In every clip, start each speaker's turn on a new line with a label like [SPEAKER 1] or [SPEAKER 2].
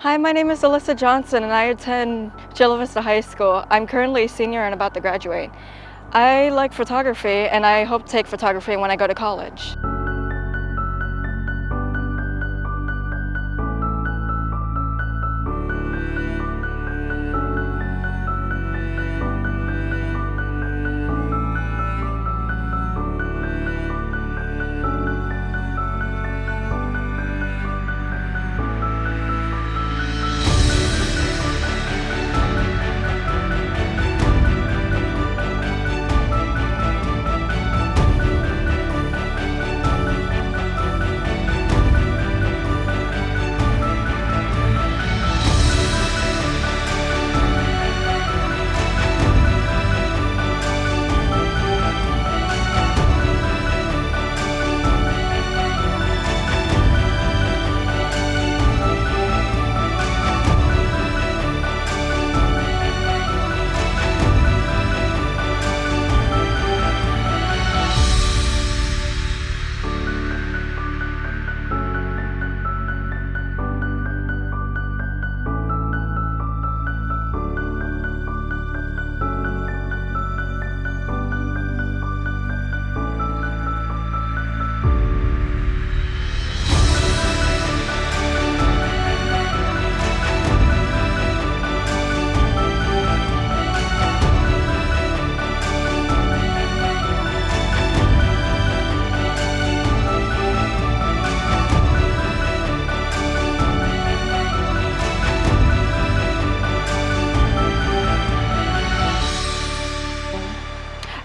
[SPEAKER 1] Hi, my name is Alyssa Johnson and I attend Chula Vista High School. I'm currently a senior and about to graduate. I like photography and I hope to take photography when I go to college.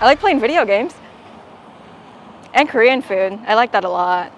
[SPEAKER 1] I like playing video games and Korean food. I like that a lot.